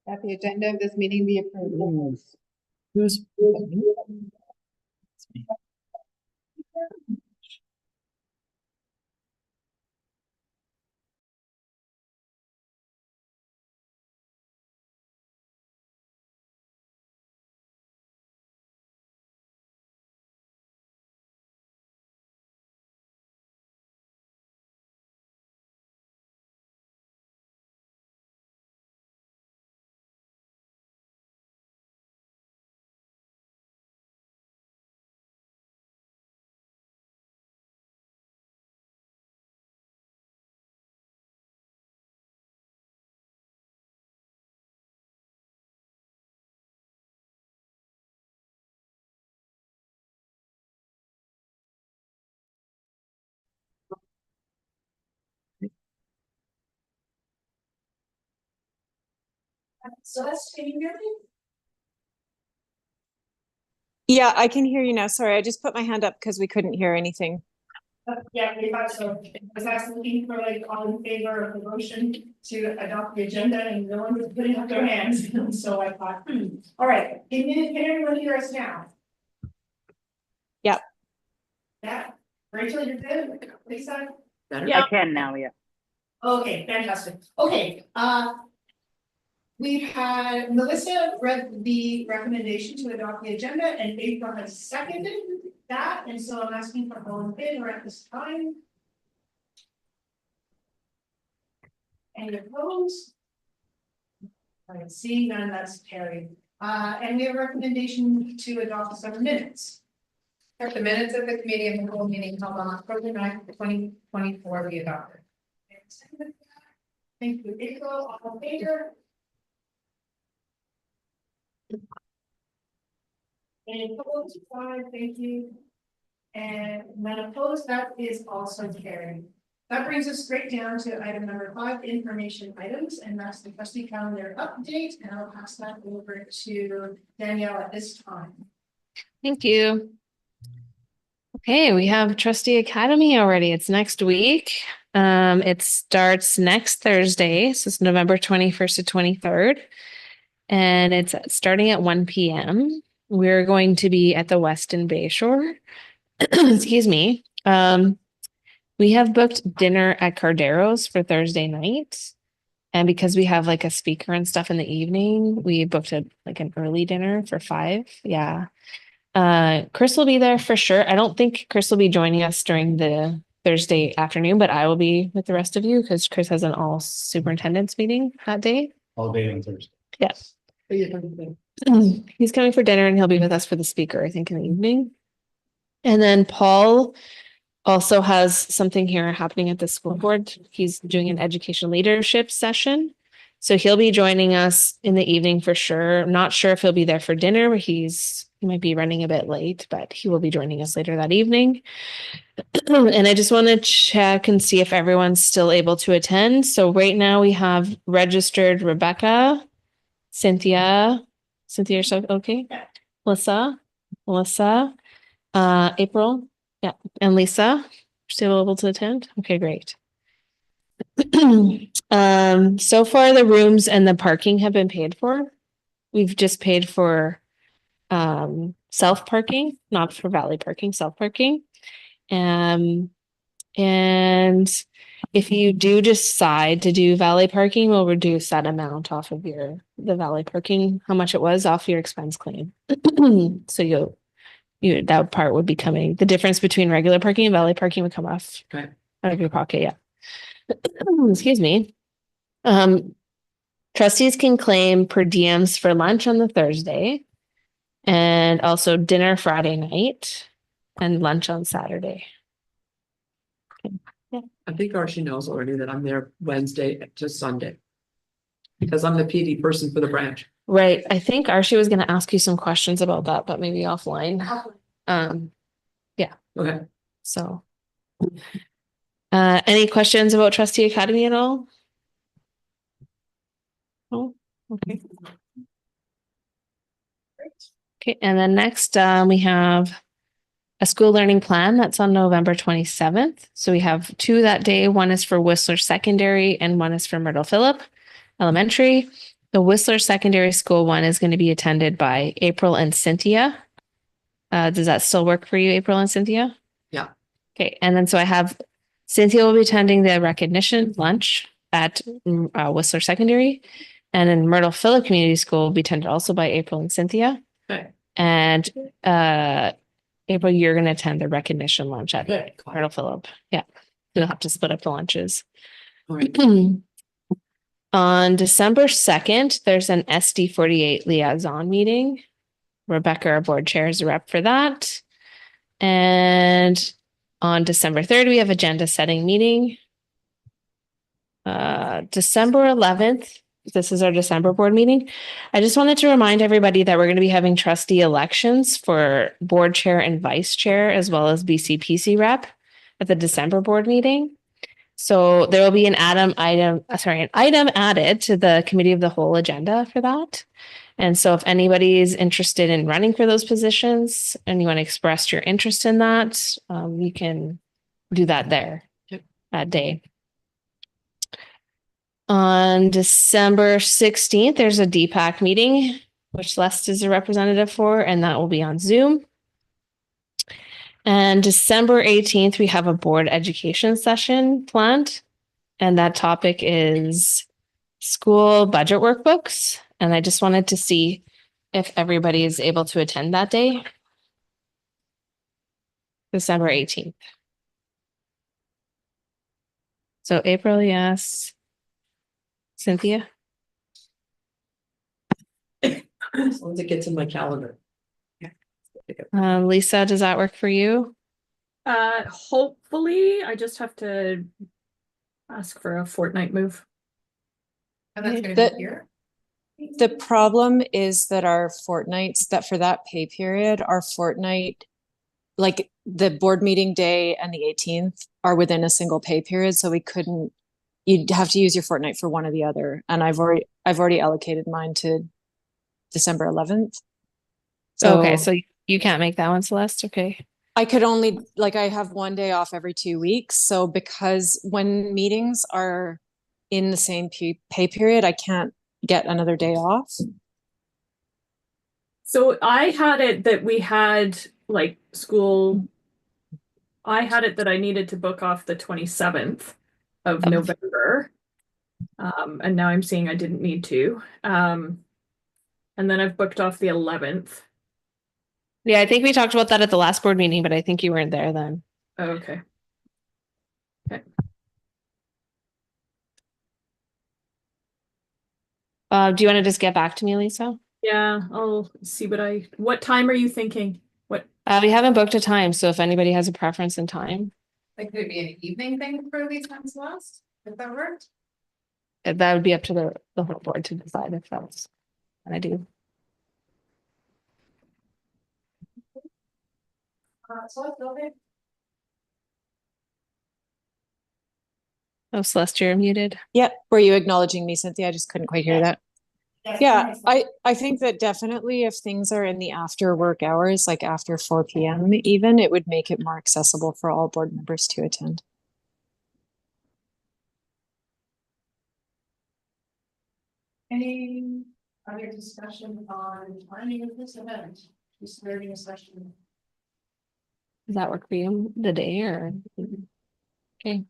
That the agenda of this meeting be approved. Who's? Celeste, can you hear me? Yeah, I can hear you now. Sorry, I just put my hand up because we couldn't hear anything. Yeah, we thought so. I was asking for like all in favor of the motion to adopt the agenda and no one was putting up their hands. So I thought, all right, can everyone hear us now? Yep. Yeah, Rachel, you're good? Lisa? Yeah. I can now, yeah. Okay, fantastic. Okay, we've had Melissa read the recommendation to adopt the agenda and April has seconded that, and so I'm asking for all in favor at this time. Any opposed? All right, seeing none, that's carried. And we have a recommendation to adopt the summer minutes. Have the minutes of the committee of the whole meeting held on October 9th, 2024 be adopted. Thank you, April, all in favor? Any opposed? Five, thank you. And none opposed, that is also carried. That brings us straight down to item number 5, information items, and that's the trustee calendar update, and I'll pass that over to Danielle at this time. Thank you. Okay, we have Trustee Academy already. It's next week. It starts next Thursday, so it's November 21st to 23rd. And it's starting at 1 p.m. We're going to be at the Westin Bayshore. Excuse me. We have booked dinner at Cardero's for Thursday night. And because we have like a speaker and stuff in the evening, we booked an early dinner for 5. Yeah. Chris will be there for sure. I don't think Chris will be joining us during the Thursday afternoon, but I will be with the rest of you because Chris has an all superintendent's meeting that day. All day on Thursday. Yes. He's coming for dinner and he'll be with us for the speaker, I think, in the evening. And then Paul also has something here happening at the school board. He's doing an education leadership session. So he'll be joining us in the evening for sure. I'm not sure if he'll be there for dinner, but he might be running a bit late, but he will be joining us later that evening. And I just want to check and see if everyone's still able to attend. So right now we have registered Rebecca, Cynthia, yourself, okay? Yeah. Melissa, April, yeah, and Lisa, still able to attend? Okay, great. So far the rooms and the parking have been paid for. We've just paid for self parking, not for valet parking, self parking. And if you do decide to do valet parking, we'll reduce that amount off of the valet parking, how much it was off your expense claim. So that part would be coming, the difference between regular parking and valet parking would come off Okay. out of your pocket, yeah. Excuse me. Trustees can claim per diems for lunch on the Thursday and also dinner Friday night and lunch on Saturday. I think Archie knows already that I'm there Wednesday to Sunday. Because I'm the PD person for the branch. Right. I think Archie was going to ask you some questions about that, but maybe offline. Okay. So, any questions about Trustee Academy at all? Oh, okay. Okay, and then next we have a school learning plan that's on November 27th. So we have two that day. One is for Whistler Secondary and one is for Myrtle Phillip Elementary. The Whistler Secondary School one is going to be attended by April and Cynthia. Does that still work for you, April and Cynthia? Yeah. Okay, and then so I have Cynthia will be attending the recognition lunch at Whistler Secondary, and then Myrtle Phillip Community School will be attended also by April and Cynthia. Okay. And April, you're going to attend the recognition lunch at Okay. Myrtle Phillip. Yeah, you'll have to split up the lunches. All right. On December 2nd, there's an SD48 liaison meeting. Rebecca, our board chair, is a rep for that. And on December 3rd, we have agenda setting meeting. December 11th, this is our December board meeting. I just wanted to remind everybody that we're going to be having trustee elections for board chair and vice chair, as well as BCPC rep at the December board meeting. So there will be an item added to the committee of the whole agenda for that. And so if anybody is interested in running for those positions and you want to express your interest in that, you can do that there that day. On December 16th, there's a DPAC meeting, which Lest is a representative for, and that will be on Zoom. And December 18th, we have a board education session planned, and that topic is school budget workbooks. And I just wanted to see if everybody is able to attend that day. December 18th. So April, yes. Cynthia? As long as it gets in my calendar. Lisa, does that work for you? Hopefully, I just have to ask for a fortnight move. And that's gonna The- be here. The problem is that our fortnights, that for that pay period, our fortnight, like the board meeting day and the 18th are within a single pay period, so we couldn't, you'd have to use your fortnight for one or the other. And I've already allocated mine to December 11th. Okay, so you can't make that one, Celeste? Okay. I could only, like, I have one day off every 2 weeks. So because when meetings are in the same pay period, I can't get another day off. So I had it that we had like school. I had it that I needed to book off the 27th of Okay. November. And now I'm seeing I didn't need to. And then I've booked off the 11th. Yeah, I think we talked about that at the last board meeting, but I think you weren't there then. Oh, okay. Do you want to just get back to me, Lisa? Yeah, I'll see what time are you thinking? What? We haven't booked a time, so if anybody has a preference in time, Like, could it be an evening thing for these times last, if that worked? that would be up to the whole board to decide if that's what I do. Okay. Oh, Celeste, you're muted. Yeah, were you acknowledging me, Cynthia? I just couldn't quite hear that. Yeah, I think that definitely if things are in the after work hours, like after 4 p.m. even, it would make it more accessible for all board members to attend. Any other discussion on timing of this event? Just starting a session. Does that work for you, the day or? Okay.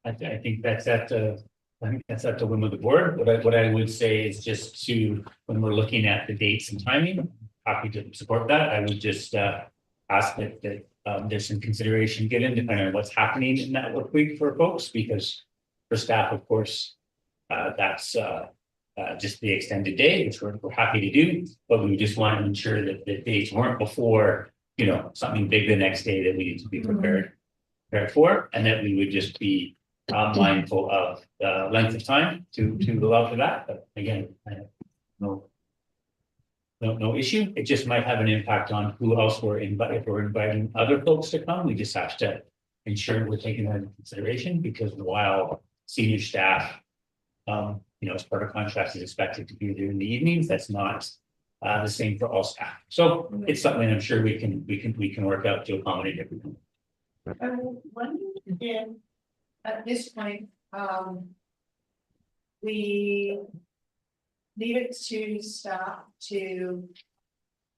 I think that's at the, I think that's at the whim of the board. What I would say is just to, when we're looking at the dates and timing, happy to support that. I would just ask that there's some consideration given depending on what's happening in that work week for folks, because for staff, of course, that's just the extended day, which we're happy to do, but we just want to ensure that the dates weren't before, you know, something big the next day that we need to be prepared for, and that we would just be mindful of the length of time to allow for that. But again, I have no no issue. It just might have an impact on who else we're inviting. If we're inviting other folks to come, we just have to ensure we're taking that into consideration, because while senior staff, as part of contracts is expected to be there in the evenings, that's not the same for all staff. So it's something I'm sure we can work out to accommodate everyone. One, if at this point, we leave it to staff to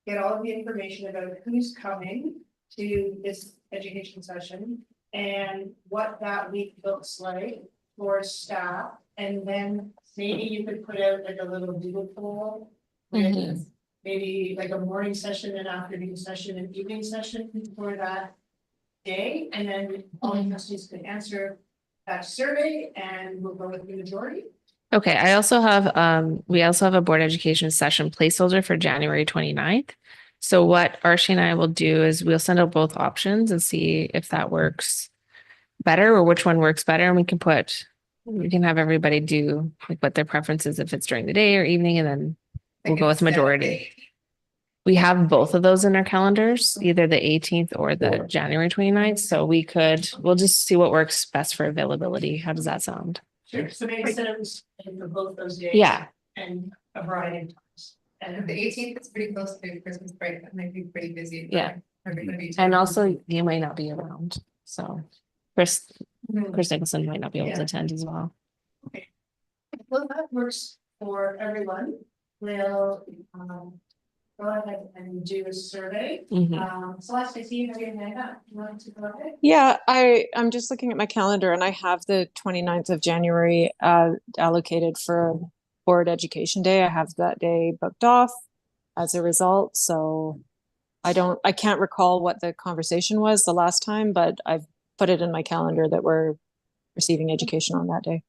get all of the information about who's coming to this education session and what that week looks like for staff. And then maybe you could put out like a little Google poll with maybe like a morning session and afternoon session and evening session for that day. And then all the trustees can answer that survey and we'll go with the majority. Okay, I also have, we also have a board education session placeholder for January 29th. So what Archie and I will do is we'll send out both options and see if that works better or which one works better. And we can have everybody do like what their preference is, if it's during the day or evening, and then we'll go with majority. We have both of those in our calendars, either the 18th or the January 29th. So we'll just see what works best for availability. How does that sound? Sure. So maybe set up for both those days. Yeah. And a variety of times. And the 18th is pretty close to Christmas break. That might be pretty busy. Yeah. Everybody. And also you might not be around. So Chris Nicholson might not be able to attend as well. Well, that works for everyone. We'll go ahead and do a survey. Celeste, I see you have your hand up. You want to go ahead? Yeah, I'm just looking at my calendar and I have the 29th of January allocated for board education day. I have that day booked off as a result. So I can't recall what the conversation was the last time, but I've put it in my calendar that we're receiving education on that day.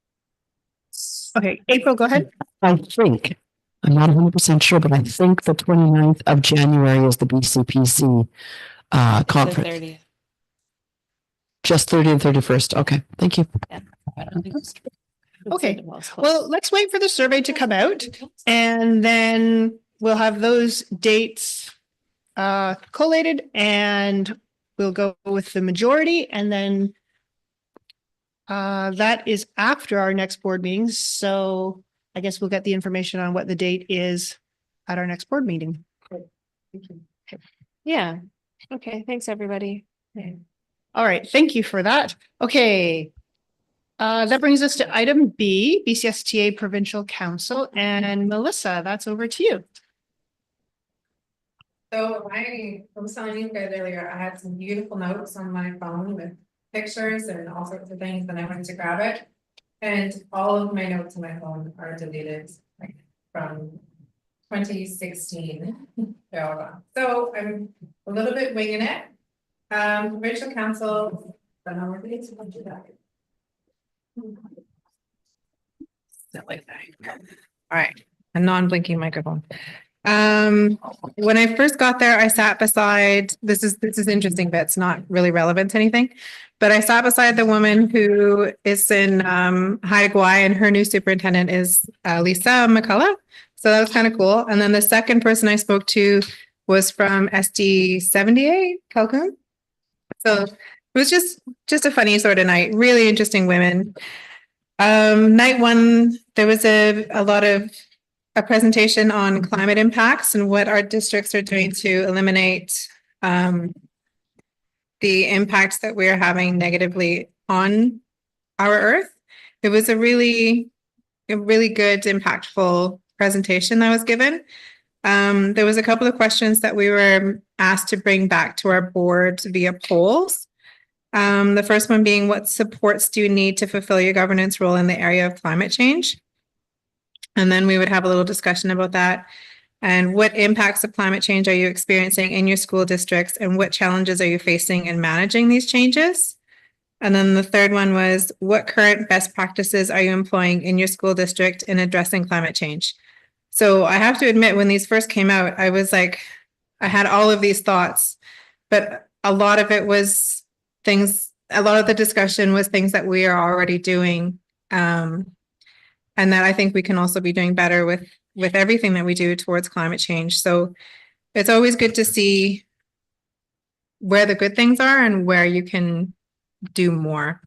Okay, April, go ahead. I think, I'm not 100% sure, but I think the 29th of January is the BCPC The conference. 30th. Just 30 and 31st. Okay, thank you. I don't think it's true. Okay. It's close. Well, let's wait for the survey to come out and then we'll have those dates collated and we'll go with the majority, and then that is after our next board meeting. So I guess we'll get the information on what the date is at our next board meeting. Yeah. Okay. Thanks, everybody. All right, thank you for that. Okay. That brings us to item B, BCSTA Provincial Council, and Melissa, that's over to you. So I was telling you guys earlier, I had some beautiful notes on my phone with pictures and all sorts of things, and I went to grab it. And all of my notes on my phone are deleted from 2016. So I'm a little bit winging it. Provincial Council, I don't know where the dates are, do that. All right, a non-blinking microphone. When I first got there, I sat beside, this is interesting, but it's not really relevant to anything. But I sat beside the woman who is in Haida Gwaii, and her new superintendent is Lisa McCullough. So that was kind of cool. And then the second person I spoke to was from SD 78, Calhoun. So it was just a funny sort of night, really interesting women. Night one, there was a lot of a presentation on climate impacts and what our districts are doing to eliminate the impacts that we're having negatively on our Earth. It was a really good, impactful presentation that was given. There was a couple of questions that we were asked to bring back to our board via polls. The first one being, what supports do you need to fulfill your governance role in the area of climate change? And then we would have a little discussion about that. And what impacts of climate change are you experiencing in your school districts, and what challenges are you facing in managing these changes? And then the third one was, what current best practices are you employing in your school district in addressing climate change? So I have to admit, when these first came out, I was like, I had all of these thoughts, but a lot of it was a lot of the discussion was things that we are already doing. And that I think we can also be doing better with with everything that we do towards climate change. So it's always good to see where the good things are and where you can do more.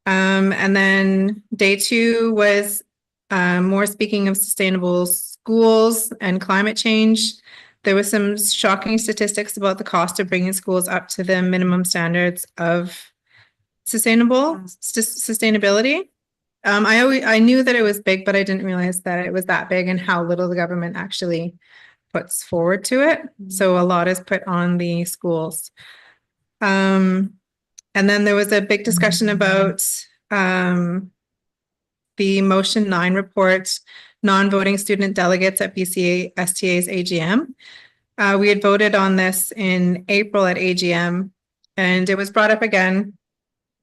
And then day 2 was more speaking of sustainable schools and climate change. There was some shocking statistics about the cost of bringing schools up to the minimum standards of sustainability. I knew that it was big, but I didn't realize that it was that big and how little the government actually puts forward to it. So a lot is put on the schools. And then there was a big discussion about the motion 9 report, non-voting student delegates at BCA STA's AGM. We had voted on this in April at AGM, and it was brought up again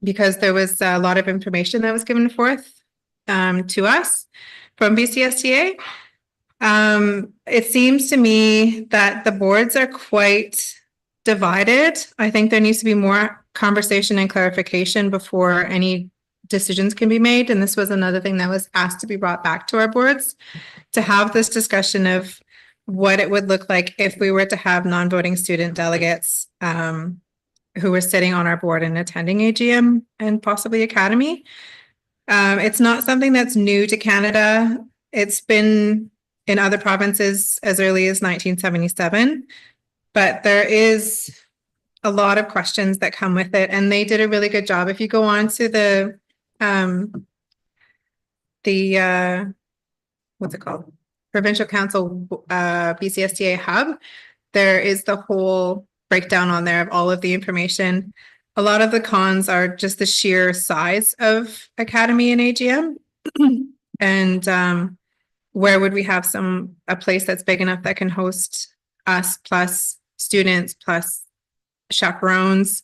because there was a lot of information that was given forth to us from BCSTA. It seems to me that the boards are quite divided. I think there needs to be more conversation and clarification before any decisions can be made. And this was another thing that was asked to be brought back to our boards, to have this discussion of what it would look like if we were to have non-voting student delegates who were sitting on our board and attending AGM and possibly Academy. It's not something that's new to Canada. It's been in other provinces as early as 1977, but there is a lot of questions that come with it, and they did a really good job. If you go on to the what's it called? Provincial Council BCSTA hub, there is the whole breakdown on there of all of the information. A lot of the cons are just the sheer size of Academy and AGM. And where would we have a place that's big enough that can host us plus students plus chaperones?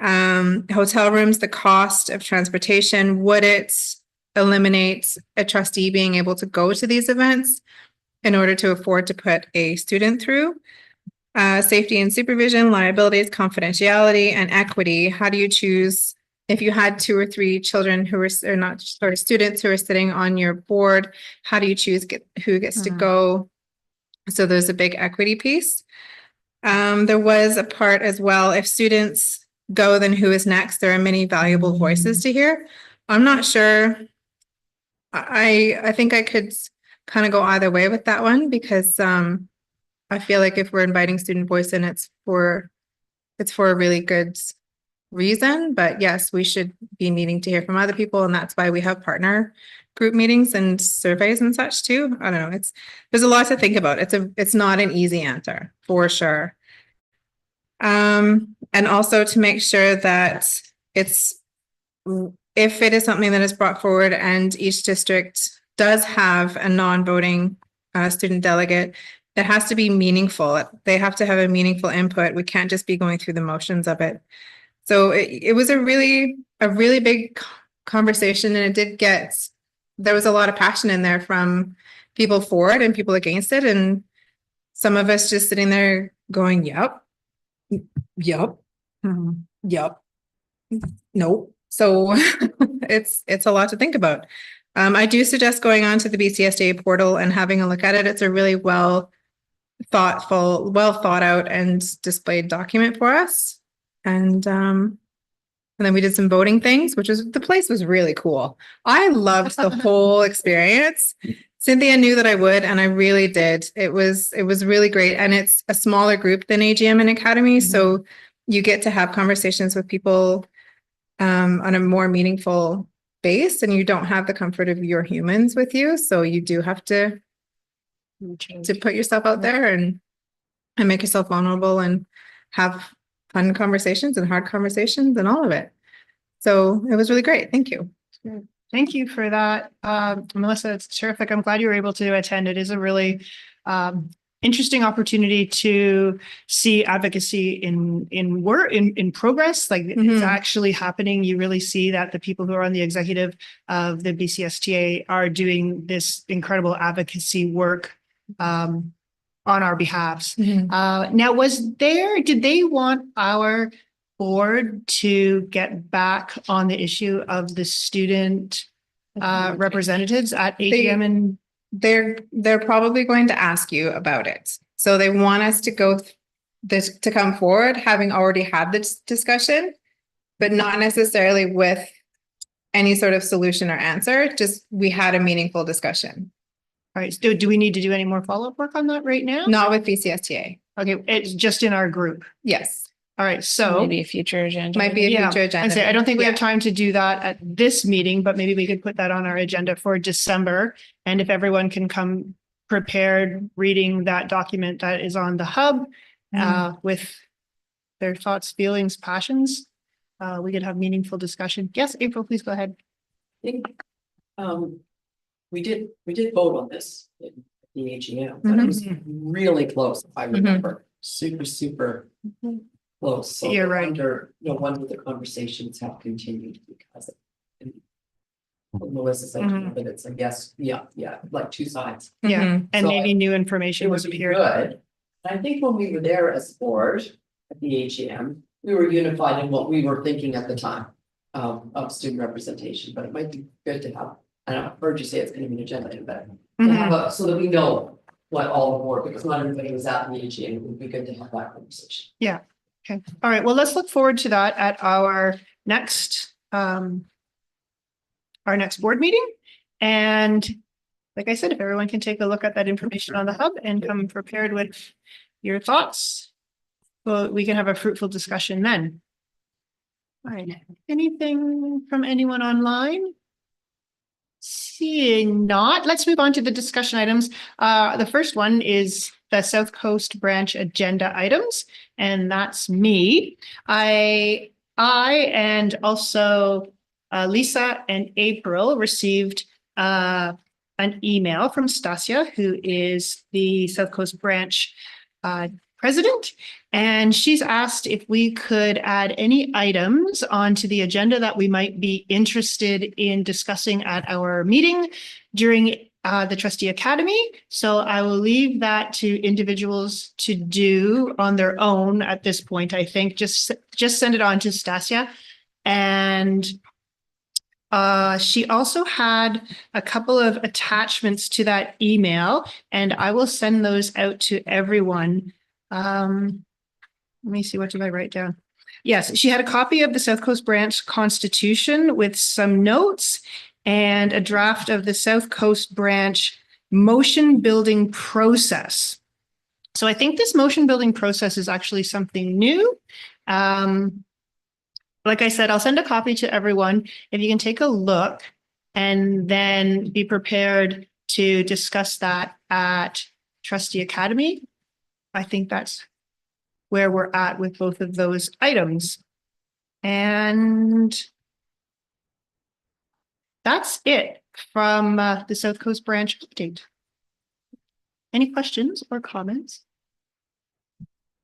Hotel rooms, the cost of transportation, would it eliminate a trustee being able to go to these events in order to afford to put a student through? Safety and supervision, liabilities, confidentiality, and equity. How do you choose if you had 2 or 3 children who are not, or students who are sitting on your board? How do you choose who gets to go? So there's a big equity piece. There was a part as well, if students go, then who is next? There are many valuable voices to hear. I'm not sure. I think I could kind of go either way with that one, because I feel like if we're inviting student voice in, it's for a really good reason. But yes, we should be needing to hear from other people, and that's why we have partner group meetings and surveys and such too. I don't know. There's a lot to think about. It's not an easy answer for sure. And also to make sure that if it is something that is brought forward and each district does have a non-voting student delegate, it has to be meaningful. They have to have a meaningful input. We can't just be going through the motions of it. So it was a really big conversation, and there was a lot of passion in there from people for it and people against it. And some of us just sitting there going, yep, nope. So it's a lot to think about. I do suggest going on to the BCSTA portal and having a look at it. It's a really well thought out and displayed document for us. And then we did some voting things, the place was really cool. I loved the whole experience. Cynthia knew that I would, and I really did. It was really great. And it's a smaller group than AGM and Academy. Mm-hmm. So you get to have conversations with people on a more meaningful base, and you don't have the comfort of your humans with you. So you do have to put yourself out there and make yourself vulnerable and have fun conversations and hard conversations and all of it. So it was really great. Thank you. Thank you for that. Melissa, it's terrific. I'm glad you were able to attend. It is a really interesting opportunity to see advocacy in work, in progress. Like it's actually happening. You really see that the people who are on the executive of the BCSTA are doing this incredible advocacy work on our behalfs. Now, did they want our board to get back on the issue of the student representatives at AGM? And they're probably going to ask you about it. So they want us to to come forward, having already had this discussion, but not necessarily with any sort of solution or answer, just we had a meaningful discussion, All right, so do we need to do any more follow-up work on that right now? not with BCSTA. Okay, it's just in our group. Yes, All right, so. Maybe a future agenda. might be a Yeah, future agenda. I'd say, I don't think we have Yeah. time to do that at this meeting, but maybe we could put that on our agenda for December. And if everyone can come prepared, reading that document that is on the hub, with their thoughts, feelings, passions, we could have meaningful discussion. Yes, April, please go ahead. think, we did vote on this in the AGM, but it was really close, if I remember, super close. So You're right. No wonder the conversations have continued because Melissa said that it's a yes, yeah, like two sides. Yeah, Mhm. and So maybe new It information was would be appeared. good. I think when we were there as board at the AGM, we were unified in what we were thinking at the time of student representation, but it might be good to have. I know, I've heard you say it's gonna be an agenda, item, but to have so that we know what all the board, because not everybody was at the AGM, it would be good to have that conversation. Okay, all right, well, let's look forward to that at our next board meeting. And like I said, if everyone can take a look at that information on the hub and come prepared with your thoughts, well, we can have a fruitful discussion then. All right, anything from anyone online? Seeing not, let's move on to the discussion items. The first one is the South Coast Branch agenda items, and that's me. I and also Lisa and April received an email from Stasia, who is the South Coast Branch president, and she's asked if we could add any items onto the agenda that we might be interested in discussing at our meeting during the Trustee Academy. So I will leave that to individuals to do on their own at this point. I think just send it on to Stasia. And she also had a couple of attachments to that email, and I will send those out to everyone. Let me see, what did I write down? Yes, she had a copy of the South Coast Branch Constitution with some notes and a draft of the South Coast Branch motion building process. So I think this motion building process is actually something new. Like I said, I'll send a copy to everyone. If you can take a look and then be prepared to discuss that at Trustee Academy. I think that's where we're at with both of those items. And that's it from the South Coast Branch update. Any questions or comments?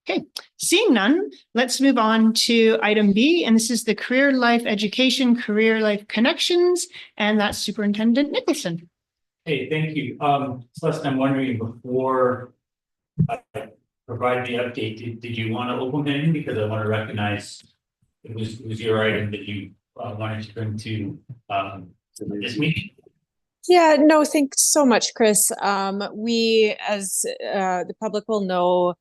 Okay, seeing none, let's move on to item B, and this is the Career Life Education, Career Life Connections, and that's Superintendent Nicholson. Hey, thank you. Celeste, I'm wondering before I provide the update, did you want to open it in? Because I want to recognize it was your item that you wanted to bring to this meeting. Yeah, no, thanks so much, Chris. We, as the public will know,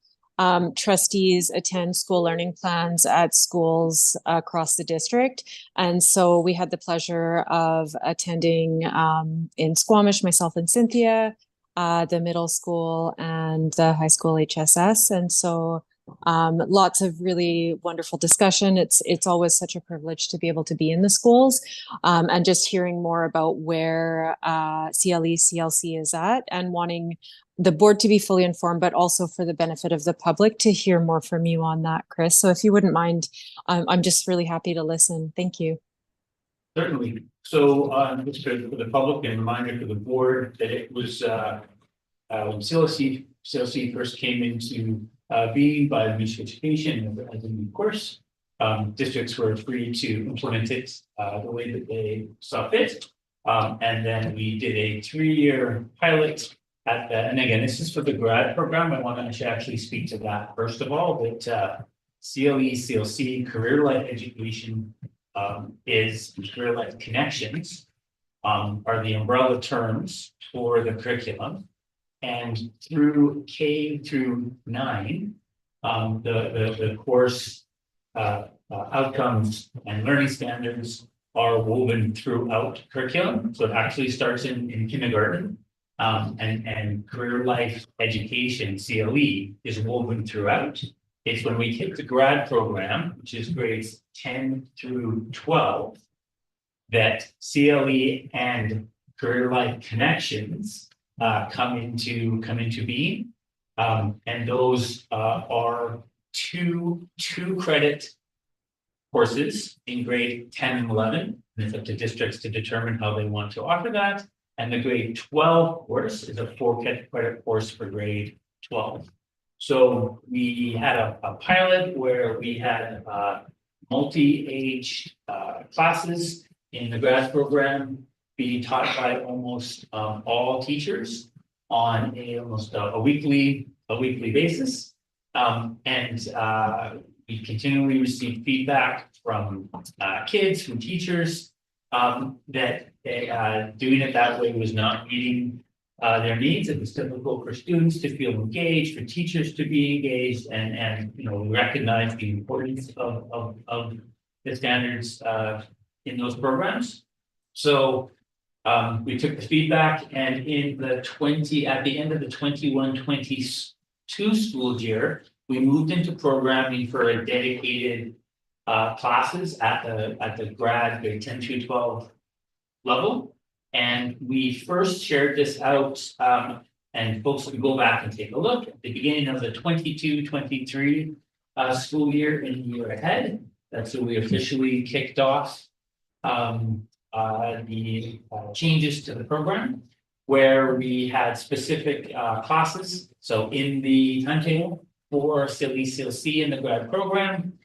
trustees attend school learning plans at schools across the district. And so we had the pleasure of attending in Squamish, myself and Cynthia, the middle school and the high school HSS. And so lots of really wonderful discussion. It's always such a privilege to be able to be in the schools and just hearing more about where CLE, CLC is at, and wanting the board to be fully informed, but also for the benefit of the public to hear more from you on that, Chris. So if you wouldn't mind, I'm just really happy to listen. Thank you. Certainly. So just for the public and reminder to the board that it was when CLC first came into being by the Ministry of Education as a new course, districts were free to implement it the way that they saw fit. And then we did a 3-year pilot at the, and again, this is for the grad program. I should actually speak to that first of all, but CLE, CLC, Career Life Education is Career Life Connections. are the umbrella terms for the curriculum. And through K through 9, the course outcomes and learning standards are woven throughout curriculum. So it actually starts in kindergarten. And career life education, CLE, is woven throughout. It's when we hit the grad program, which is grades 10 through 12, that CLE and career life connections come into being. And those are two credit courses in grade 10 and 11. And it's up to districts to determine how they want to offer that. And the grade 12 course is a 4 credit course for grade 12. So we had a pilot where we had multi-age classes in the grad program being taught by almost all teachers on almost a weekly basis. We continually receive feedback from kids, from teachers, that doing it that way was not meeting their needs. It was difficult for students to feel engaged, for teachers to be engaged, and recognize the importance of the standards in those programs. So we took the feedback, and at the end of the 21-22 school year, we moved into programming for a dedicated classes at the grade 10 through 12 level. And we first shared this out, and folks can go back and take a look at the beginning of the 22-23 school year in the year ahead. That's when we officially kicked off the changes to the program, where we had specific classes. So in the timetable for CLE, CLC in the grad program,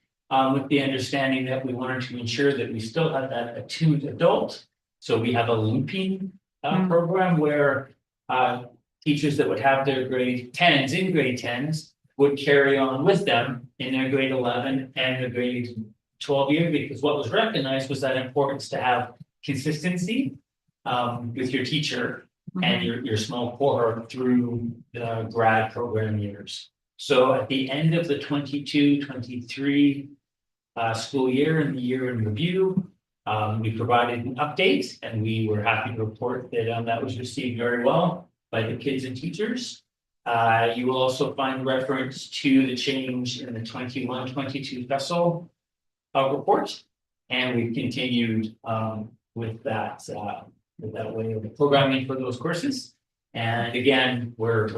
with the understanding that we wanted to ensure that we still had that attuned adult. So we have a looping program where teachers that would have their grade 10s in grade 10s would carry on with them in their grade 11 and the grade 12 year, because what was recognized was that importance to have consistency with your teacher and your small cohort through the grad program years. So at the end of the 22-23 school year and the year in review, we provided an update, and we were happy to report that that was received very well by the kids and teachers. You will also find reference to the change in the 21-22 vessel report, and we've continued with that way of programming for those courses. And again, we're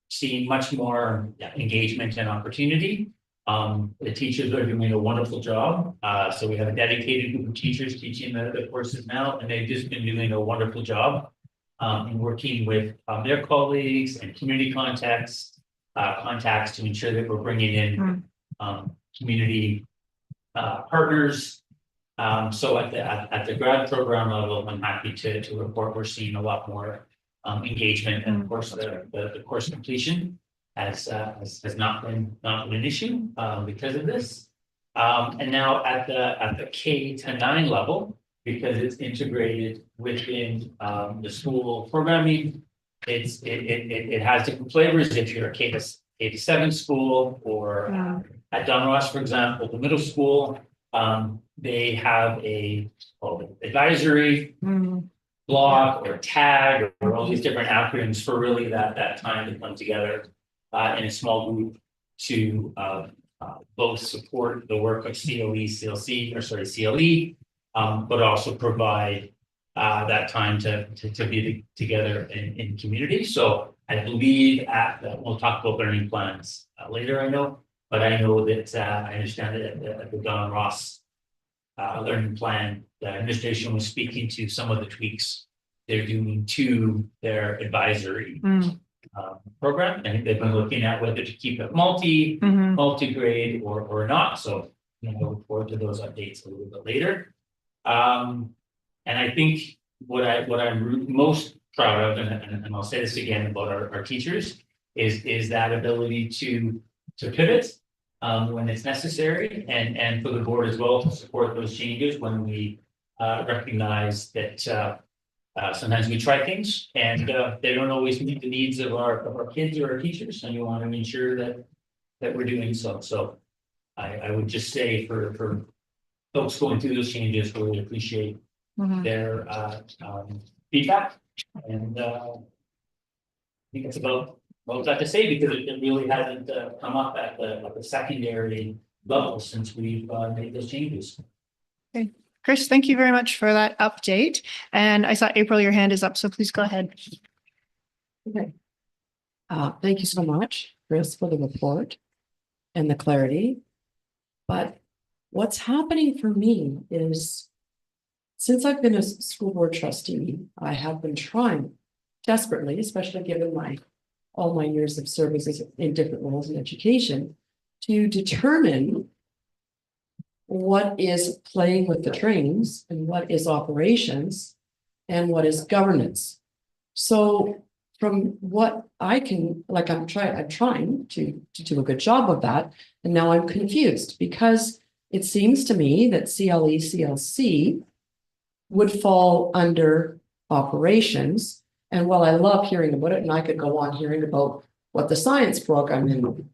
seeing much more engagement and opportunity. The teachers are doing a wonderful job. So we have a dedicated group of teachers teaching the courses now, and they've just been doing a wonderful job in working with their colleagues and community contacts to ensure that we're bringing in community partners. So at the grad program level, I'm happy to report we're seeing a lot more engagement, and of course the course completion has not been an issue because of this. And now at the K to 9 level, because it's integrated within the school programming, it has different flavors. If you're a K to 7 school, or at Don Ross, for example, the middle school, they have a advisory block or tag, or all these different acronyms for really that time to come together in a small group to both support the work of CLE, CLE, but also provide that time to be together in community. So I believe we'll talk about learning plans later, I know, but I know that I understand that at the Don Ross learning plan, the administration was speaking to some of the tweaks they're doing to their advisory program. And they've been looking at whether to keep it multi-grade or not. So I look forward to those updates a little bit later. And I think what I'm most proud of, and I'll say this again about our teachers, is that ability to pivot when it's necessary, and for the board as well to support those changes when we recognize that sometimes we try things and they don't always meet the needs of our kids or our teachers, and you want to ensure that we're doing so. So I would just say for folks going through those changes, really appreciate their feedback. And I think it's about what I've got to say, because it really hasn't come up at the secondary level since we've made those changes. Chris, thank you very much for that update. And I saw April, your hand is up, so please go ahead. Okay. Thank you so much, Chris, for the report and the clarity. But what's happening for me is, since I've been a school board trustee, I have been trying desperately, especially given all my years of services in different roles in education, to determine what is playing with the trains and what is operations and what is governance. So from what I can, like, I'm trying to do a good job of that. And now I'm confused, because it seems to me that CLE, CLC would fall under operations. And while I love hearing about it, and I could go on hearing about what the science program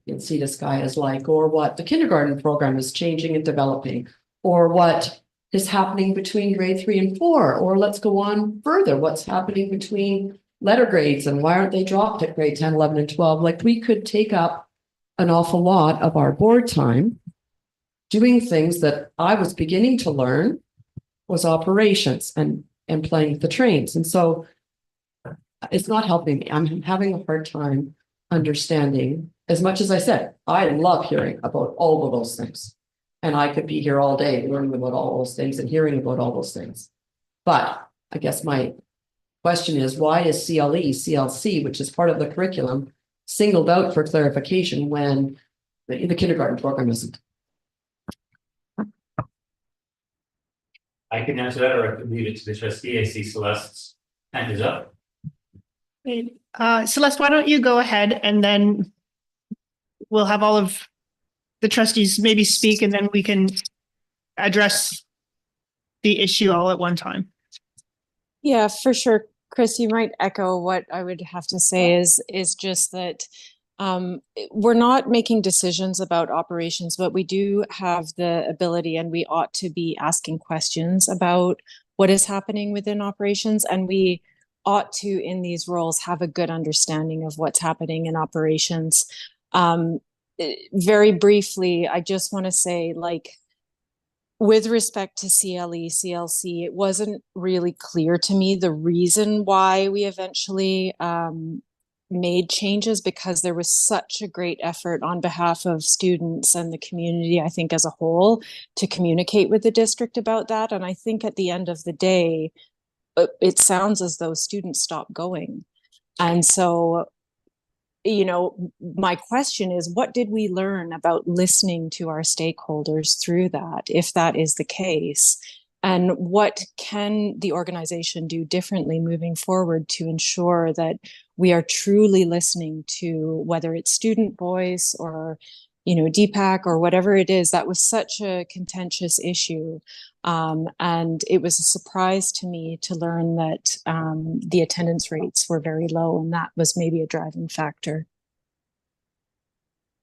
in Sea to Sky is like, or what the kindergarten program is changing and developing, or what is happening between grade 3 and 4, or let's go on further, what's happening between letter grades and why aren't they dropped at grade 10, 11, and 12? Like, we could take up an awful lot of our board time doing things that I was beginning to learn was operations and playing with the trains. And so it's not helping me. I'm having a hard time understanding. As much as I said, I love hearing about all of those things. And I could be here all day learning about all those things and hearing about all those things. But I guess my question is, why is CLE, CLC, which is part of the curriculum, singled out for clarification when the kindergarten program isn't? I can answer that, or I could leave it to the trustee. I see Celeste's hand is up. Celeste, why don't you go ahead, and then we'll have all of the trustees maybe speak, and then we can address the issue all at one time. Yeah, for sure. Chris, you might echo what I would have to say is just that we're not making decisions about operations, but we do have the ability, and we ought to be asking questions about what is happening within operations. And we ought to, in these roles, have a good understanding of what's happening in operations. Very briefly, I just want to say, like, with respect to CLE, CLC, it wasn't really clear to me the reason why we eventually made changes, because there was such a great effort on behalf of students and the community, I think, as a whole, to communicate with the district about that. And I think at the end of the day, it sounds as though students stopped going. And so, you know, my question is, what did we learn about listening to our stakeholders through that, if that is the case? And what can the organization do differently moving forward to ensure that we are truly listening to, whether it's student voice or, you know, DPAC or whatever it is? That was such a contentious issue. And it was a surprise to me to learn that the attendance rates were very low, and that was maybe a driving factor.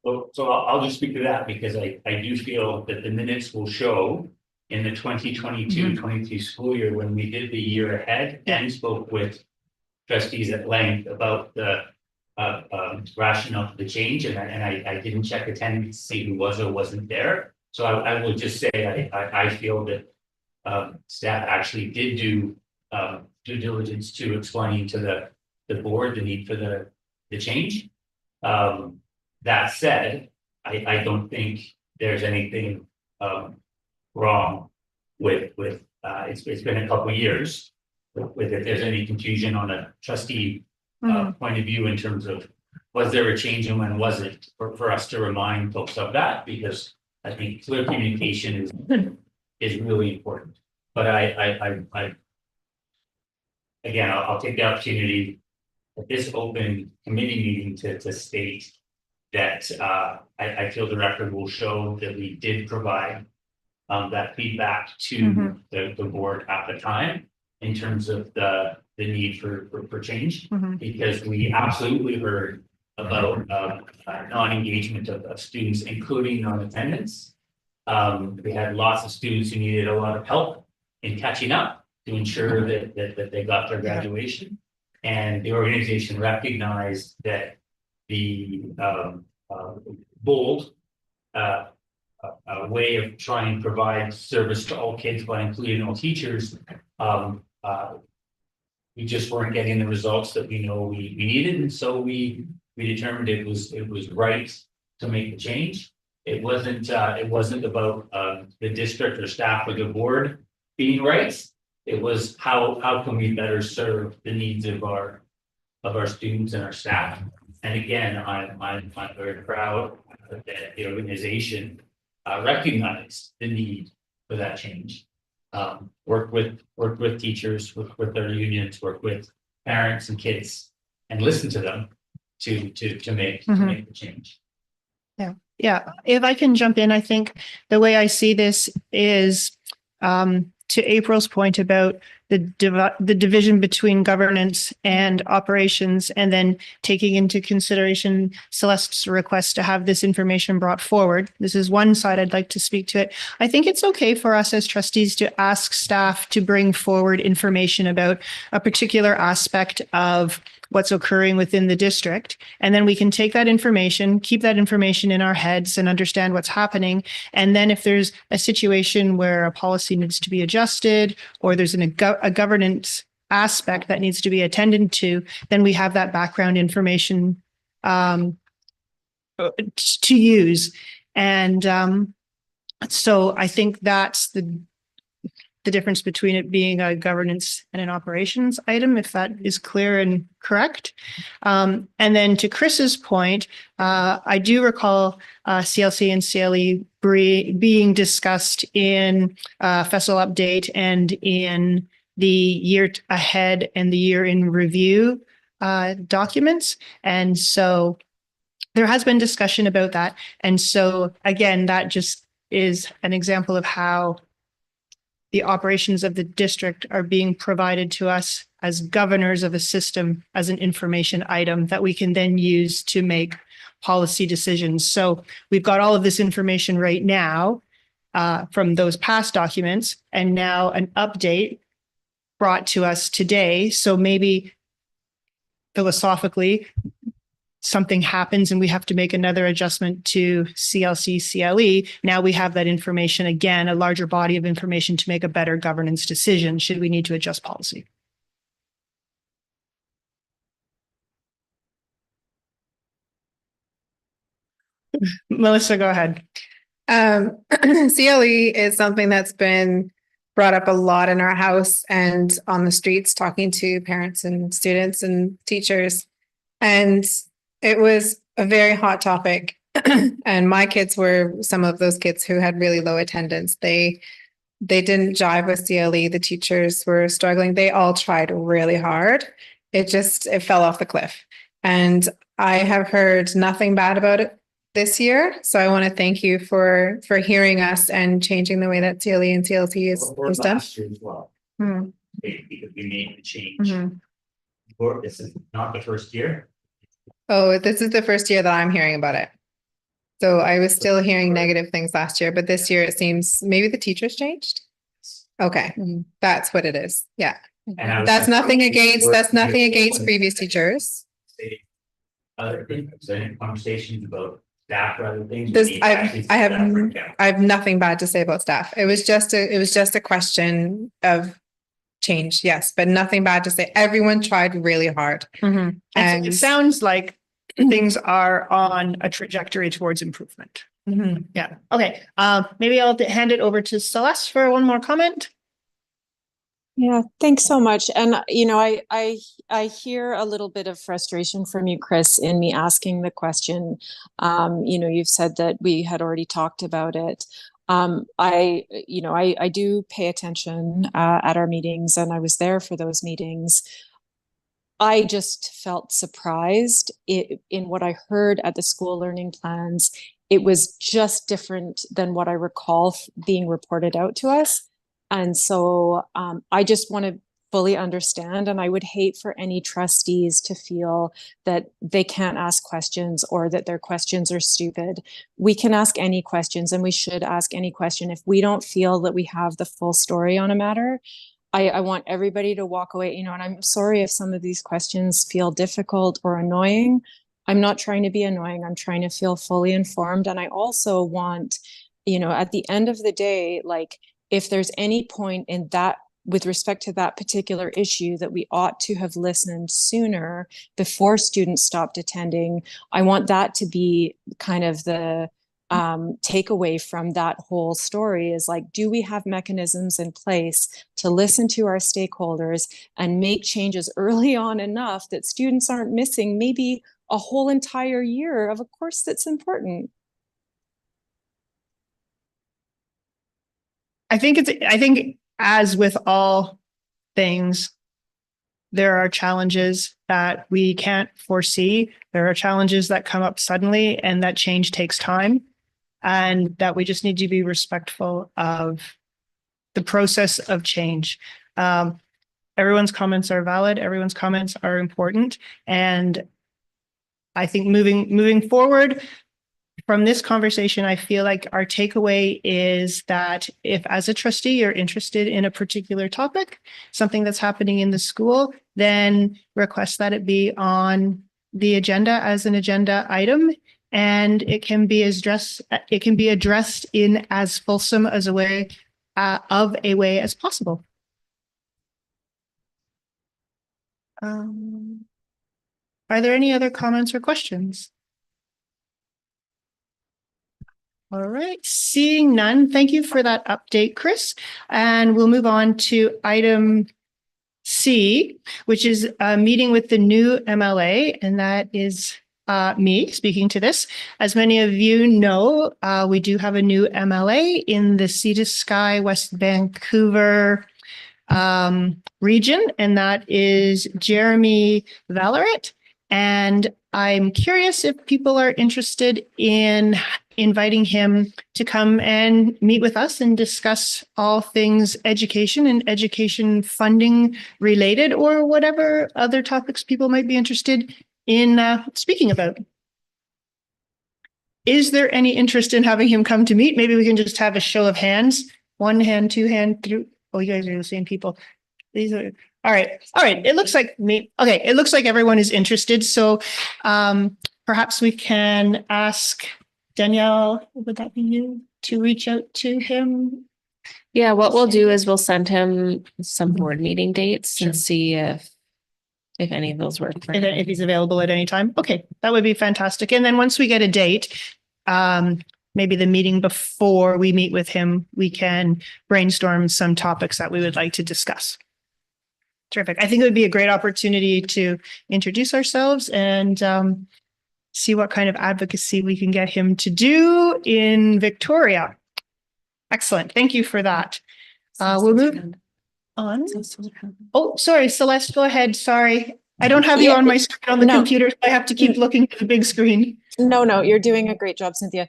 So I'll just speak to that, because I do feel that the minutes will show in the 2022-23 school year, when we did the year ahead and spoke with trustees at length about the rationale for the change, and I didn't check attendance to see who was or wasn't there. So I will just say I feel that staff actually did do due diligence to explain to the board the need for the change. That said, I don't think there's anything wrong with it's been a couple of years with if there's any confusion on a trustee point of view in terms of was there a change and when was it, for us to remind folks of that, because I think clear communication is really important. But again, I'll take the opportunity at this open committee meeting to state that I feel the record will show that we did provide that feedback to the board at the time in terms of the need for change. Because we absolutely heard about non-engagement of students, including non-attendance. We had lots of students who needed a lot of help in catching up to ensure that they got their graduation. And the organization recognized that the bold way of trying to provide service to all kids by including all teachers, we just weren't getting the results that we know we needed, and so we determined it was right to make the change. It wasn't about the district or staff or the board being right. It was how can we better serve the needs of our students and our staff. And again, I'm very proud that the organization recognized the need for that change. Work with teachers, work with their unions, work with parents and kids, and listen to them to make the change. Yeah, if I can jump in, I think the way I see this is to April's point about the division between governance and operations, and then taking into consideration Celeste's request to have this information brought forward. This is one side I'd like to speak to it. I think it's okay for us as trustees to ask staff to bring forward information about a particular aspect of what's occurring within the district. And then we can take that information, keep that information in our heads and understand what's happening. And then if there's a situation where a policy needs to be adjusted, or there's a governance aspect that needs to be attended to, then we have that background information to use. And so I think that's the difference between it being a governance and an operations item, if that is clear and correct. And then to Chris's point, I do recall CLC and CLE being discussed in Festival Update and in the year ahead and the year in review documents. And so there has been discussion about that. And so again, that just is an example of how the operations of the district are being provided to us as governors of a system as an information item that we can then use to make policy decisions. So we've got all of this information right now from those past documents, and now an update brought to us today. So maybe philosophically, something happens and we have to make another adjustment to CLC, CLE. Now we have that information again, a larger body of information to make a better governance decision should we need to adjust policy. Melissa, go ahead. CLE is something that's been brought up a lot in our house and on the streets, talking to parents and students and teachers. And it was a very hot topic. And my kids were some of those kids who had really low attendance. They didn't jive with CLE. The teachers were struggling. They all tried really hard. It fell off the cliff. And I have heard nothing bad about it this year. So I want to thank you for hearing us and changing the way that CLE and CLC is done. Last year as well, because we made the change. This is not the first year. Oh, this is the first year that I'm hearing about it. So I was still hearing negative things last year, but this year it seems maybe the teachers changed. Okay, that's what it is. Yeah. And That's nothing against previous teachers. Other things, conversations about staff or other things. I have nothing bad to say about staff. It was just a question of change, yes, but nothing bad to say. Everyone tried really hard. And it sounds like things are on a trajectory towards improvement. Yeah. Okay. Maybe I'll hand it over to Celeste for one more comment. Yeah, thanks so much. And, I hear a little bit of frustration from you, Chris, in me asking the question. You've said that we had already talked about it. I do pay attention at our meetings, and I was there for those meetings. I just felt surprised in what I heard at the school learning plans. It was just different than what I recall being reported out to us. And so I just want to fully understand, and I would hate for any trustees to feel that they can't ask questions or that their questions are stupid. We can ask any questions, and we should ask any question. If we don't feel that we have the full story on a matter, I want everybody to walk away, and I'm sorry if some of these questions feel difficult or annoying. I'm not trying to be annoying. I'm trying to feel fully informed. And I also want, at the end of the day, like, if there's any point in that with respect to that particular issue that we ought to have listened sooner before students stopped attending, I want that to be kind of the takeaway from that whole story is like, do we have mechanisms in place to listen to our stakeholders and make changes early on enough that students aren't missing maybe a whole entire year of a course that's important? I think as with all things, there are challenges that we can't foresee. There are challenges that come up suddenly, and that change takes time, and that we just need to be respectful of the process of change. Everyone's comments are valid. Everyone's comments are important. And I think moving forward from this conversation, I feel like our takeaway is that if as a trustee, you're interested in a particular topic, something that's happening in the school, then request that it be on the agenda as an agenda item. And it can be addressed in as fulsome as a way as possible. Are there any other comments or questions? All right, seeing none, thank you for that update, Chris. And we'll move on to item C, which is a meeting with the new MLA, and that is me speaking to this. As many of you know, we do have a new MLA in the Sea to Sky West Vancouver region, and that is Jeremy Valeret. And I'm curious if people are interested in inviting him to come and meet with us and discuss all things education and education funding related, or whatever other topics people might be interested in speaking about. Is there any interest in having him come to meet? Maybe we can just have a show of hands. 1 hand, 2 hand, 3. Oh, you guys are the same people. These are all right. All right. It looks like me. Okay. It looks like everyone is interested. So perhaps we can ask Danielle, would that be you, to reach out to him? Yeah, what we'll do is we'll send him some board meeting dates Sure. and see if any of those work for him. If he's available at any time. Okay, that would be fantastic. And then once we get a date, maybe the meeting before we meet with him, we can brainstorm some topics that we would like to discuss. Terrific. I think it would be a great opportunity to introduce ourselves and see what kind of advocacy we can get him to do in Victoria. Excellent. Thank you for that. We'll move on. Oh, sorry, Celeste, go ahead. Sorry. I don't have you on my screen on the computer, so I have to keep looking at the big screen. No, you're doing a great job, Cynthia.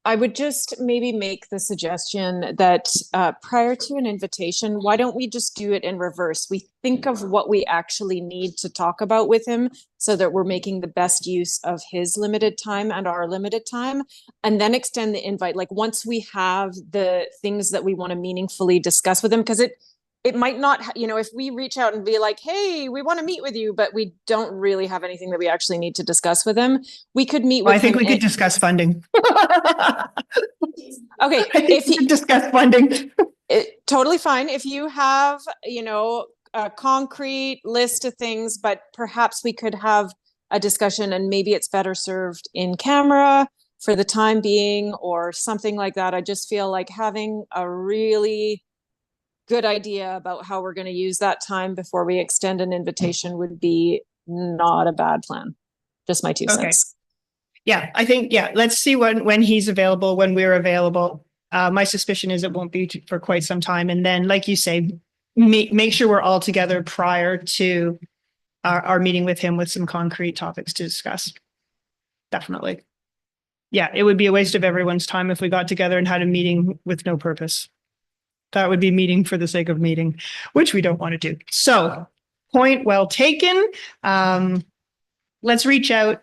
I would just maybe make the suggestion that prior to an invitation, why don't we just do it in reverse? We think of what we actually need to talk about with him so that we're making the best use of his limited time and our limited time, and then extend the invite. Like once we have the things that we want to meaningfully discuss with him, because it might not, if we reach out and be like, hey, we want to meet with you, but we don't really have anything that we actually need to discuss with him, we could meet with him. I think we could discuss funding. Okay. If you discuss funding. Totally fine. If you have, a concrete list of things, but perhaps we could have a discussion and maybe it's better served in camera for the time being or something like that. I just feel like having a really good idea about how we're going to use that time before we extend an invitation would be not a bad plan. Just my 2 cents. Yeah, I think, let's see when he's available, when we're available. My suspicion is it won't be for quite some time. And then, like you say, make sure we're all together prior to our meeting with him with some concrete topics to discuss. Definitely. Yeah, it would be a waste of everyone's time if we got together and had a meeting with no purpose. That would be meeting for the sake of meeting, which we don't want to do. So, point well taken. Let's reach out.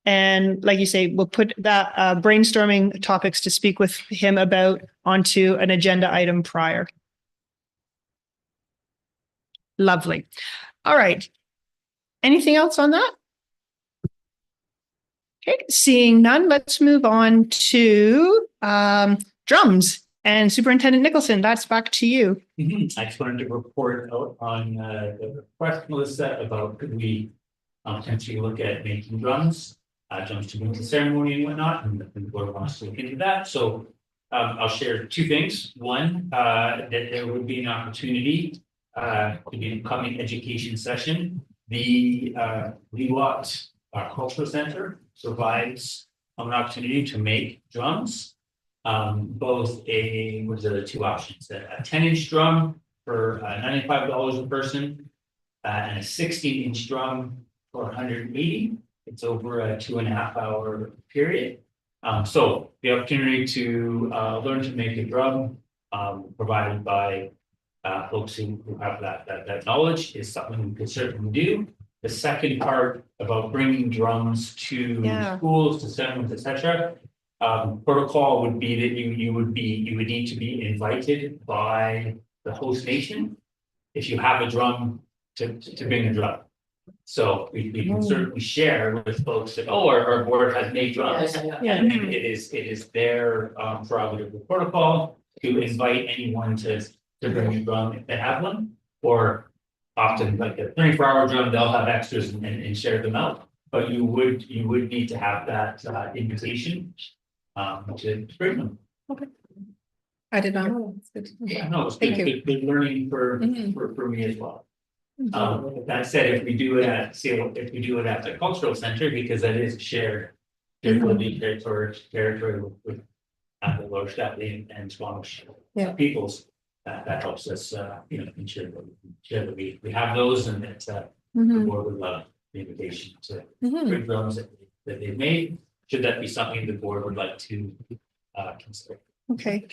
And like you say, we'll put that brainstorming topics to speak with him about onto an agenda item prior. Lovely. All right. Anything else on that? Okay, seeing none, let's move on to drums. And Superintendent Nicholson, that's back to you. I just wanted to report out on the request, Melissa, about could we potentially look at making drums to bring to the ceremony and whatnot, and the board wants to look into that. So I'll share two things. One, that there would be an opportunity to be an upcoming education session. The Leewat Cultural Center provides an opportunity to make drums. Both two options, a 10-inch drum for $95 a person, and a 16-inch drum for $180. It's over a 2.5-hour period. So the opportunity to learn to make a drum provided by folks who have that knowledge is something we could certainly do. The second part about bringing drums to schools, to ceremonies, etc. Protocol would be that you would need to be invited by the host nation if you have a drum to bring a drum. So we can certainly share with folks that our board has made drums, and it is their prerogative of protocol to invite anyone to bring a drum if they have one, or often like a 24-hour drum, they'll have extras and share them out. But you would need to have that invitation to bring them. Okay. I did not know. Yeah, no, it's Thank you. good learning for me as well. That said, if we do it at the cultural center, because that is shared territory with the Lower Statley and Squamish peoples, that helps us ensure that we have those, and that the board would love the invitation to bring drums that they've made. Should that be something the board would like to consider? Okay.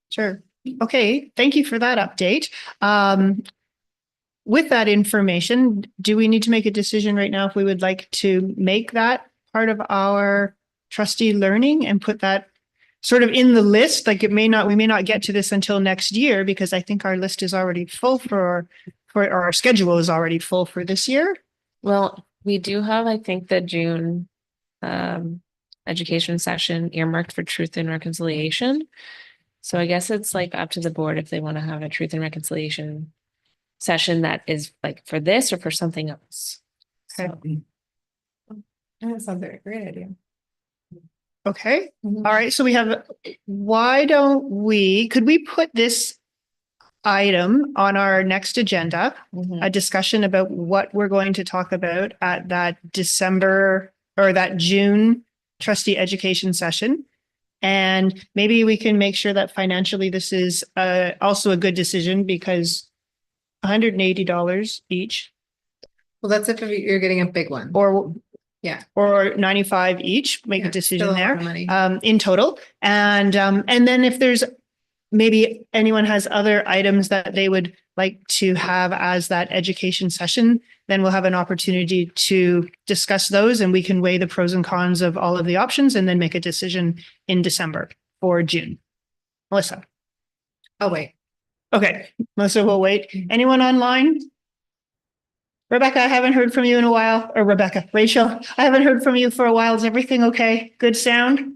Sure. Okay. Thank you for that update. With that information, do we need to make a decision right now if we would like to make that part of our trustee learning and put that sort of in the list? Like we may not get to this until next year, because I think our list is already full for our schedule is already full for this year. Well, we do have, I think, the June education session earmarked for Truth and Reconciliation. So I guess it's like up to the board if they want to have a Truth and Reconciliation session that is like for this or for something else. Okay. That sounds like a great idea. Okay. All right. So we have, could we put this item on our next agenda, a discussion about what we're going to talk about at that December or that June trustee education session? And maybe we can make sure that financially this is also a good decision, because $180 each. Well, that's if you're getting a big one. Or 95 each, make a decision there in total. And then if there's maybe anyone has other items that they would like to have as that education session, then we'll have an opportunity to discuss those, and we can weigh the pros and cons of all of the options and then make a decision in December or June. Melissa. Oh, wait. Okay, Melissa will wait. Anyone online? Rebecca, I haven't heard from you in a while. Or Rachel, I haven't heard from you for a while. Is everything okay? Good sound?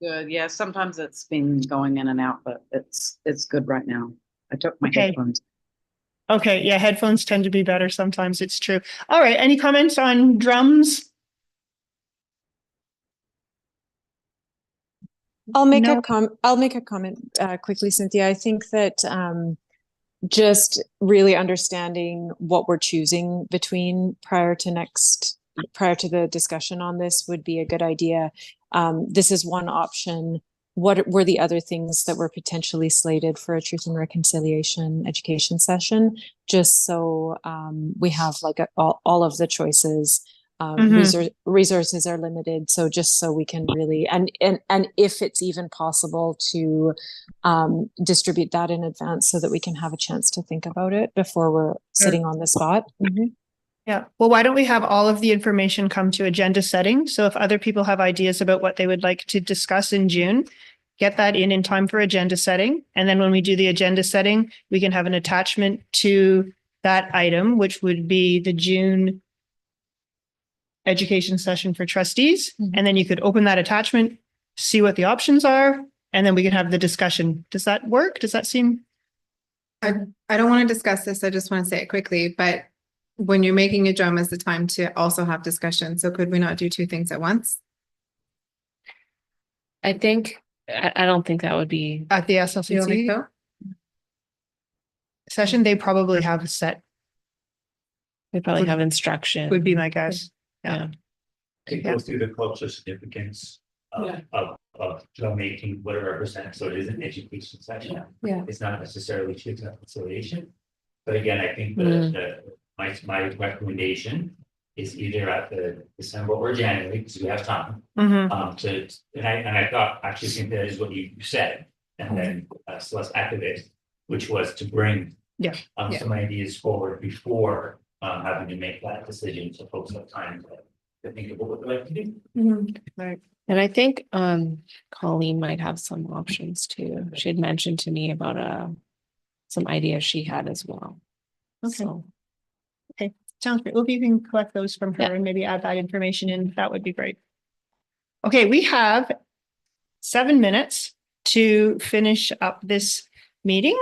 Good. Yeah, sometimes it's been going in and out, but it's good right now. I took my headphones. Okay, yeah, headphones tend to be better sometimes. It's true. All right, any comments on drums? I'll make a comment quickly, Cynthia. I think that just really understanding what we're choosing between prior to the discussion on this would be a good idea. This is one option what were the other things that were potentially slated for a Truth and Reconciliation education session, just so we have like all of the choices. Resources are limited, so just so we can really and if it's even possible to distribute that in advance so that we can have a chance to think about it before we're sitting on the spot. Yeah, well, why don't we have all of the information come to agenda setting? So if other people have ideas about what they would like to discuss in June, get that in time for agenda setting. And then when we do the agenda setting, we can have an attachment to that item, which would be the June education session for trustees. And then you could open that attachment, see what the options are, and then we can have the discussion. Does that work? Does that seem? I don't want to discuss this. I just want to say it quickly, but when you're making a drum is the time to also have discussion. So could we not do two things at once? I think, I don't think that would be, At the You don't think SLCC so? session, they probably have a set, we probably have instruction. would be my guess. Yeah. To go through the cultural significance of drum making, what it represents, so it is an education session. Yeah. It's not necessarily truth and reconciliation. But again, I think my recommendation is either at the December or January, because we have time. And I thought, actually, think that is what you said, and then Celeste activated, which was to bring some ideas forward before having to make that decision, so folks have time to think about what they'd like to do. Right. And I think Colleen might have some options too. She had mentioned to me about some ideas she had as well. Okay. So, Sounds great. Well, if you can collect those from her Yeah. and maybe add that information in, that would be great. Okay, we have 7 minutes to finish up this meeting.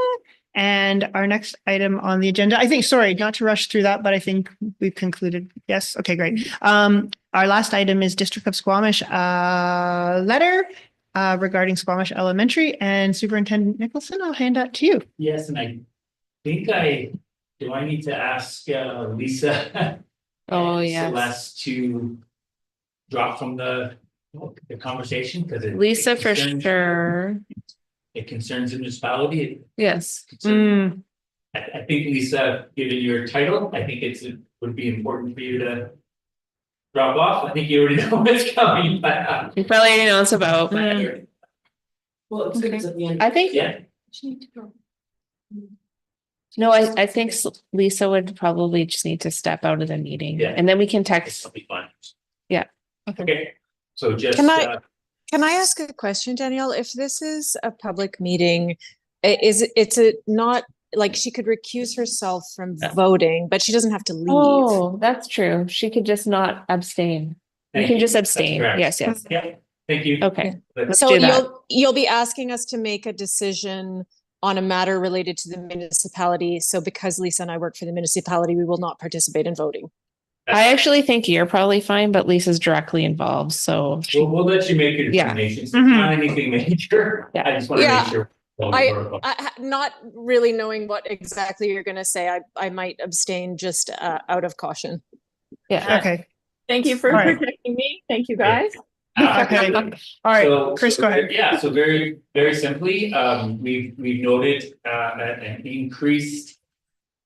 And our next item on the agenda, I think, sorry, not to rush through that, but I think we've concluded. Yes, okay, great. Our last item is District of Squamish letter regarding Squamish Elementary, and Superintendent Nicholson, I'll hand that to you. Yes, and I think do I need to ask Lisa? Oh, and yes. Celeste to drop from the conversation, because Lisa for sure. It concerns the municipality. Yes. I think, Lisa, given your title, I think it would be important for you to drop off. I think you already know what's coming, but You probably already know it's about. Well, it's good at the end. I think, yeah, no, I think Lisa would probably just need to step out of the meeting. Yeah. And then we can it's text. something fun. Yeah. Okay, so just. Can I ask a question, Danielle? If this is a public meeting, it's not like she could recuse herself from voting, but she doesn't have to leave. Oh, that's true. She could just not abstain. You Thank can you. just That's abstain. correct. Yes, yes. Yeah, thank you. Okay. Let's So do that. you'll be asking us to make a decision on a matter related to the municipality. So because Lisa and I work for the municipality, we will not participate in voting. I actually think you're probably fine, but Lisa's directly involved, so. We'll let you make your Yeah. determinations. Not anything major. Yeah. I just want to Yeah. make sure. I not really knowing what exactly you're going to say, I might abstain just out of caution. Yeah. Okay, Thank you for All right. protecting me. Thank you, guys. okay. All right, Chris, go ahead. Yeah, so very, very simply, we've noted an increased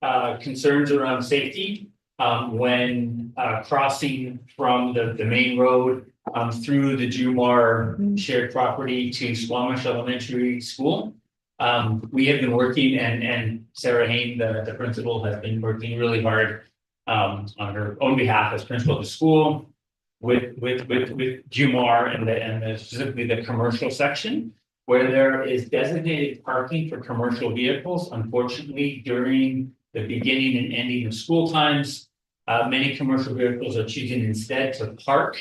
concerns around safety when crossing from the main road through the Jumar shared property to Squamish Elementary School. We have been working, and Sarah Hain, the principal, has been working really hard on her own behalf as principal of the school with Jumar and specifically the commercial section, where there is designated parking for commercial vehicles. Unfortunately, during the beginning and ending of school times, many commercial vehicles are choosing instead to park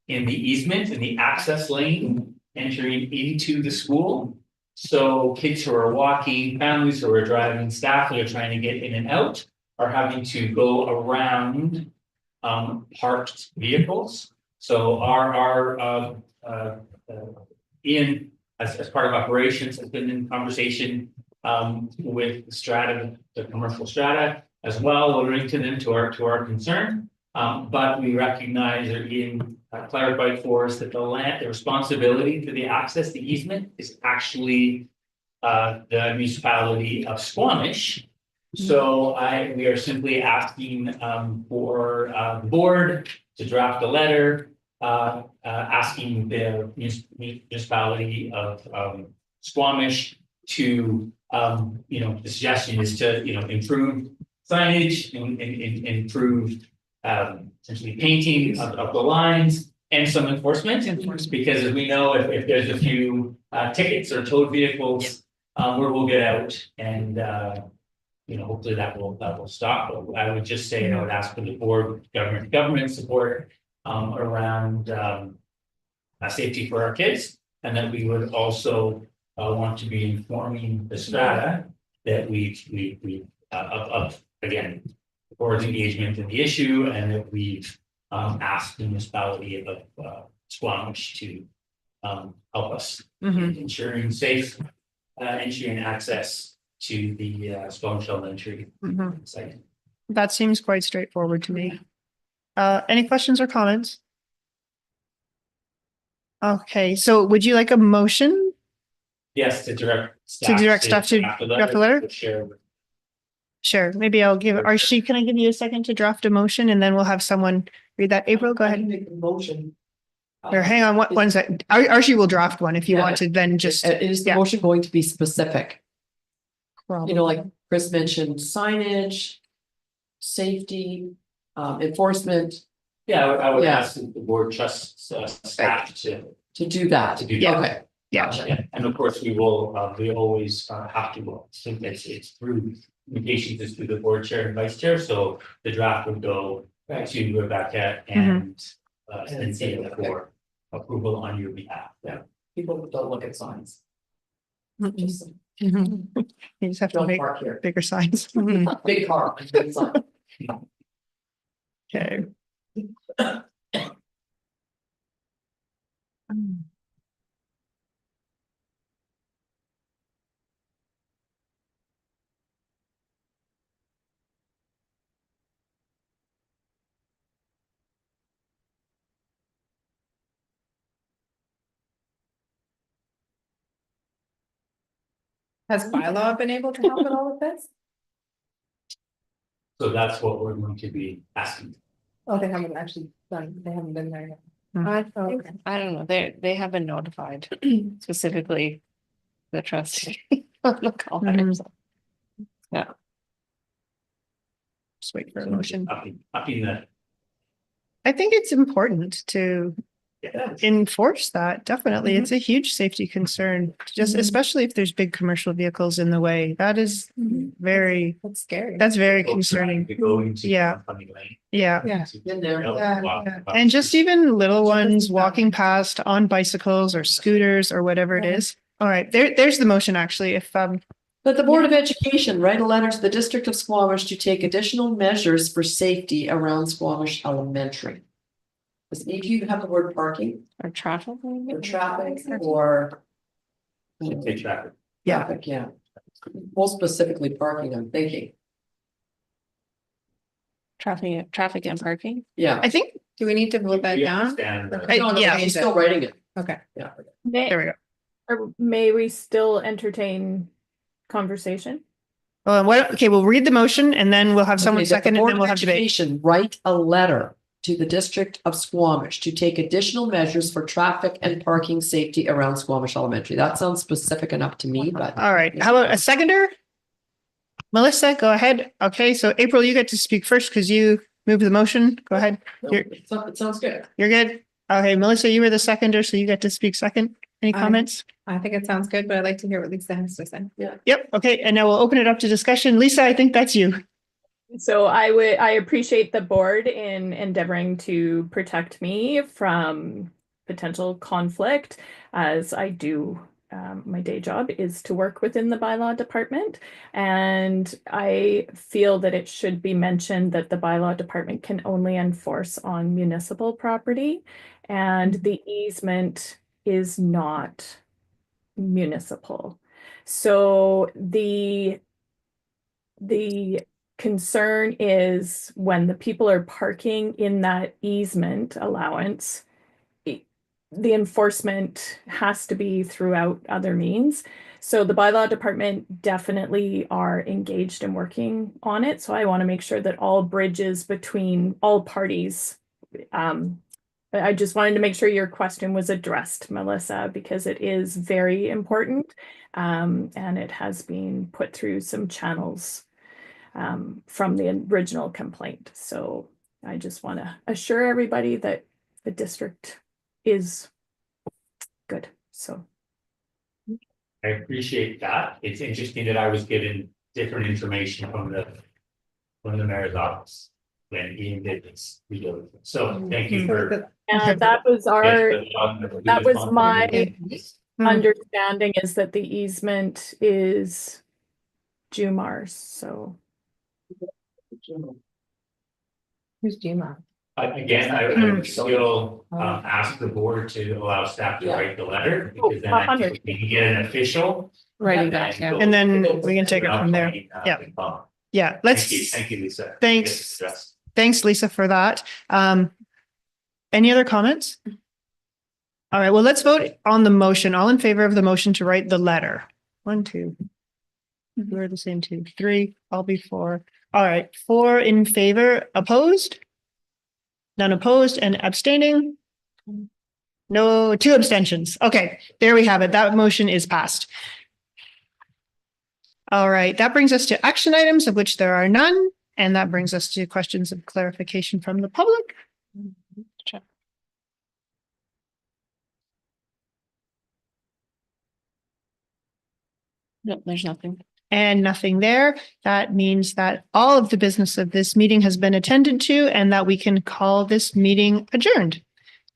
in the easement, in the access lane, entering into the school. So kids who are walking, families who are driving, staff that are trying to get in and out are having to go around parked vehicles. So our Ian, as part of operations, has been in conversation with Strata, the commercial Strata, as well, alerting to them to our concern. But we recognize, or Ian clarified for us, that the responsibility for the access, the easement is actually the municipality of Squamish. So we are simply asking for the board to draft a letter asking the municipality of Squamish to, the suggestion is to, improve signage and improve essentially painting of the lines and some enforcement. Because as we know, if there's a few tickets or towed vehicles, where we'll get out and hopefully that will stop. But I would just say, I would ask for the board, government support around safety for our kids. And then we would also want to be informing the strata that we of again, the board's engagement in the issue, and that we've asked the municipality of Squamish to help us in ensuring safe entry and access to the Squamish Elementary site. That seems quite straightforward to me. Any questions or comments? Okay, so would you like a motion? Yes, to direct staff to draft a letter? Share. Sure, maybe I'll give, Archie, can I give you a second to draft a motion and then we'll have someone read that? April, go ahead. Make a motion. Or hang on, one sec. Archie will draft one if you Yeah. want to then just, Is the yeah. motion going to be specific? Probably. Like Chris mentioned, signage, safety, enforcement, Yeah, I would Yeah. ask that the board trusts staff to do that. to do that. Okay. Yeah. Yeah, and of course, we always have to, so it's through communications, is through the board chair and vice chair, so the draft would go to Rebecca and Cynthia for approval on your behalf. Yeah, people don't look at signs. Just You just have to don't make park here. bigger signs. Big car, big sign. Okay. Has bylaw been able to help with all of this? So that's what we're going to be asking. Oh, they haven't actually done, they haven't been there yet. Okay. I don't know, they have been notified specifically the trustee. of the callers. Just wait for a motion. Upping the, I think it's important to enforce that. Definitely. It's a huge safety concern, just especially if there's big commercial vehicles in the way. That is very, That's scary. that's very to concerning. go into Yeah. Funny lane. Yeah. Yeah. Been there. And just even little ones walking past on bicycles or scooters or whatever it is. All right, there's the motion actually. If That the Board of Education write a letter to the District of Squamish to take additional measures for safety around Squamish Elementary. Does it need you to have the word parking Or traffic. or traffic or? Should say traffic. Traffic, yeah. More specifically parking, I'm thinking. Traffic and parking. Yeah. I think, Do we need to vote that We down? understand that. I- No, no, yeah. she's still writing it. Okay. Yeah. there we go. Or may we still entertain conversation? Well, what, okay, we'll read the motion and then we'll have someone Okay, that the second and Board then of we'll have debate. Education write a letter to the District of Squamish to take additional measures for traffic and parking safety around Squamish Elementary. That sounds specific enough to me, but. All right, how about a seconder? Melissa, go ahead. Okay, so April, you get to speak first because you moved the motion. Go ahead. It sounds good. You're good. Okay, Melissa, you were the seconder, so you get to speak second. Any comments? I think it sounds good, but I'd like to hear what Lisa has to say. Yep, okay, and now we'll open it up to discussion. Lisa, I think that's you. So I appreciate the board in endeavoring to protect me from potential conflict, as I do. My day job is to work within the bylaw department, and I feel that it should be mentioned that the bylaw department can only enforce on municipal property, and the easement is not municipal. So the concern is when the people are parking in that easement allowance, the enforcement has to be throughout other means. So the bylaw department definitely are engaged in working on it. So I want to make sure that all bridges between all parties, I just wanted to make sure your question was addressed, Melissa, because it is very important. And it has been put through some channels from the original complaint. So I just want to assure everybody that the district is good. So I appreciate that. It's interesting that I was given different information from the mayor's office when Ian did this. So thank you for. and that was my Hmm. understanding, is that the easement is Jumars. So Who's Juma? Again, I would still ask the board to allow staff to write the letter, because then I think we can get an official. Writing back, yeah. And then we can take it from there. Yeah. Yeah, let's. Thank you, Lisa. Thanks. Yes. Thanks, Lisa, for that. Any other comments? All right, well, let's vote on the motion. All in favor of the motion to write the letter? 1, 2. We're the same 2, 3, I'll be 4. All right, 4 in favor, opposed? None opposed and abstaining? No, 2 abstentions. Okay, there we have it. That motion is passed. All right, that brings us to action items, of which there are none. And that brings us to questions of clarification from the public. No, there's nothing. And nothing there. That means that all of the business of this meeting has been attended to and that we can call this meeting adjourned.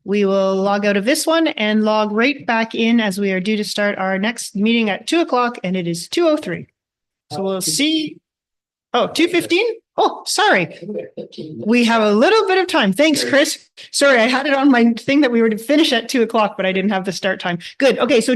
We will log out of this one and log right back in as we are due to start our next meeting at 2:00 and it is 2:03. So we'll see. Oh, 2:15? Oh, sorry. We have a little bit of time. Thanks, Chris. Sorry, I had it on my thing that we were to finish at 2:00, but I didn't have the start time. Good. Okay, so